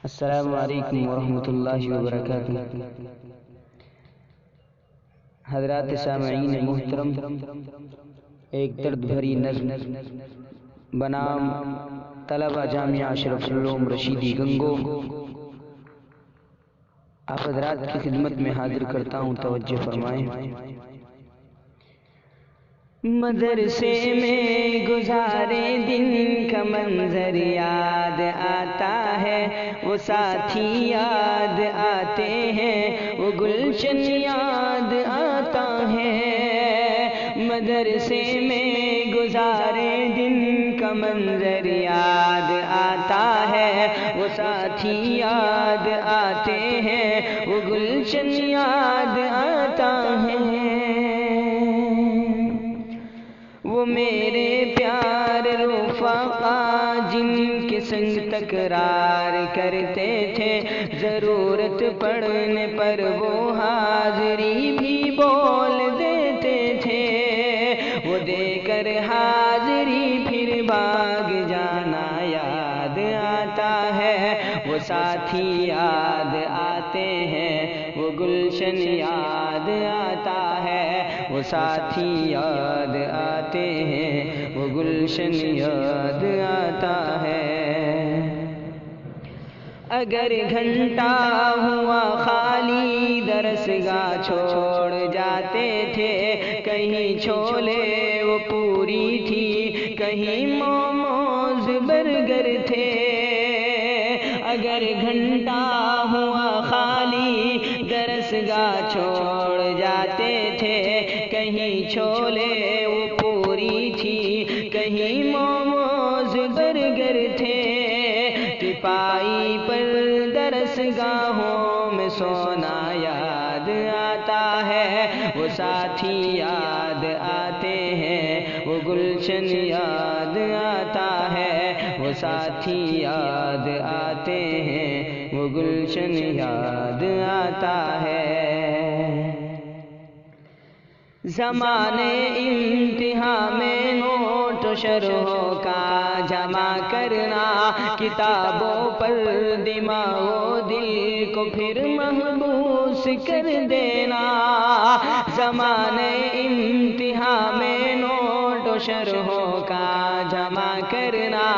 السلام علیکم ورحمۃ اللہ وبرکاتہ۔ حضرات سامعین محترم، ایک درد بھری نظم بنام طلبہ جامعہ اشرف العلوم رشیدی گنگو آپ حضرات کی خدمت میں حاضر کرتا ہوں، توجہ فرمائیں۔ مدرسے میں گزارے دن کا منظر یاد آتا ہے، وہ ساتھی یاد آتے ہیں، وہ گلشن یاد آتا ہے۔ مدرسے میں گزارے دن کا منظر یاد آتا ہے، وہ ساتھی یاد آتے ہیں، وہ گلشن یاد آتا ہے۔ وہ میرے پیار رفقا جن کے سنگ تکرار کرتے تھے، ضرورت پڑنے پر وہ حاضری بھی بول دیتے تھے، وہ دے کر حاضری پھر بھاگ جانا یاد آتا ہے۔ وہ ساتھی یاد آتے ہیں، وہ گلشن یاد آتا ہے، وہ ساتھی یاد آتے ہیں، وہ گلشن یاد آتا ہے۔ اگر گھنٹہ ہوا خالی درسگاہ چھوڑ جاتے تھے، کہیں چھولے وہ پوری تھی، کہیں موموز برگر تھے۔ اگر گھنٹہ ہوا خالی درسگاہ چھوڑ جاتے تھے، کہیں چھولے وہ پوری تھی، کہیں موموز برگر تھے۔ تپائی پر درسگاہوں میں سونا یاد آتا ہے، وہ ساتھی یاد آتے ہیں، وہ گلشن یاد آتا ہے، وہ ساتھی یاد آتے ہیں، وہ گلشن یاد آتا ہے۔ زمانے امتحان میں نوٹ و شرحوں کا جمع کرنا، کتابوں پر دماغ و دل کو پھر محبوس کر دینا۔ زمانے امتحان میں نوٹ و شرحوں کا جمع کرنا،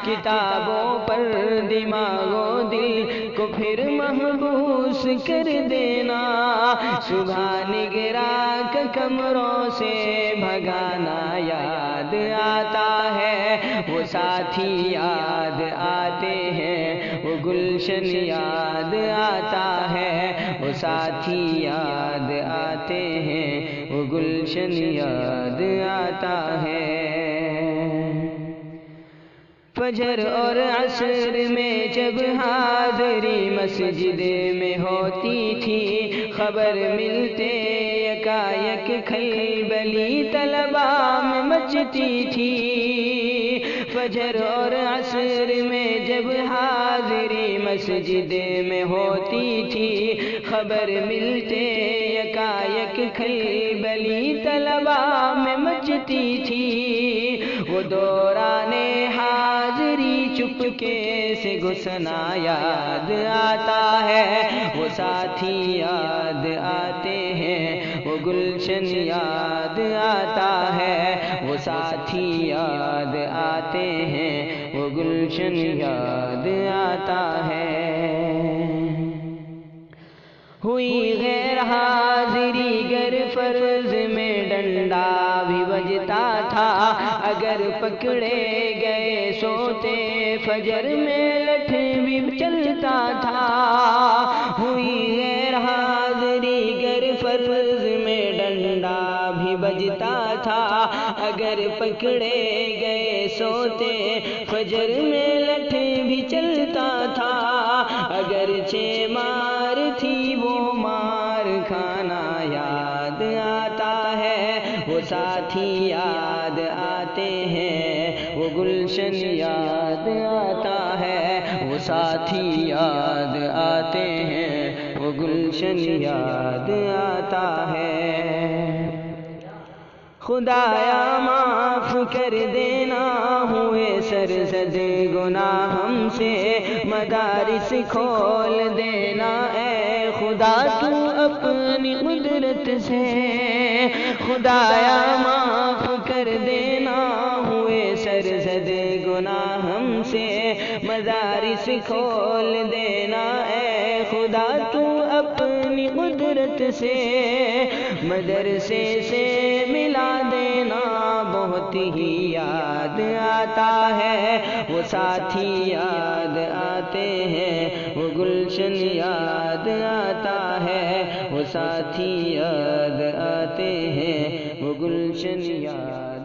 کتابوں پر دماغ و دل کو پھر محبوس کر دینا۔ صبح نگراں کا کمروں سے بھگانا یاد آتا ہے، وہ ساتھی یاد آتے ہیں، وہ گلشن یاد آتا ہے، وہ ساتھی یاد آتے ہیں، وہ گلشن یاد آتا ہے۔ فجر اور عصر میں جب حاضری مسجد میں ہوتی تھی، خبر ملتے یکایک کھلبلی طلبہ میں مچتی تھی۔ فجر اور عصر میں جب حاضری مسجد میں ہوتی تھی، خبر ملتے یکایک کھلبلی طلبہ میں مچتی تھی۔ وہ دوران حاضری چپکے سے گھسنا یاد آتا ہے، وہ ساتھی یاد آتے ہیں، وہ گلشن یاد آتا ہے، وہ ساتھی یاد آتے ہیں، وہ گلشن یاد آتا ہے۔ ہوئی غیر حاضری گر فرض میں ڈنڈا بھی بجتا تھا، اگر پکڑے گئے سوتے فجر میں لٹھ بھی چلتا تھا۔ ہوئی غیر حاضری گر فرض میں ڈنڈا بھی بجتا تھا، اگر پکڑے گئے سوتے فجر میں لٹھ بھی چلتا تھا۔ اگرچہ مار تھی وہ مار کھانا یاد آتا ہے، وہ ساتھی یاد آتے ہیں، وہ گلشن یاد آتا ہے، وہ ساتھی یاد آتے ہیں، وہ گلشن یاد آتا ہے۔ خدایا معاف کر دینا، ہوئے سرزد گناہ ہم سے، مدارس کھول دینا اے خدا تو اپنی قدرت سے، خدایا معاف کر دینا، ہوئے سرزد گناہ ہم سے، مدارس کھول دینا اے خدا تو اپنی قدرت سے، مدرسے سے ملا دینا، بہت ہی یاد آتا ہے وہ ساتھی یاد آتے ہیں، وہ گلشن یاد آتا ہے، وہ ساتھی یاد آتے ہیں، وہ گلشن یاد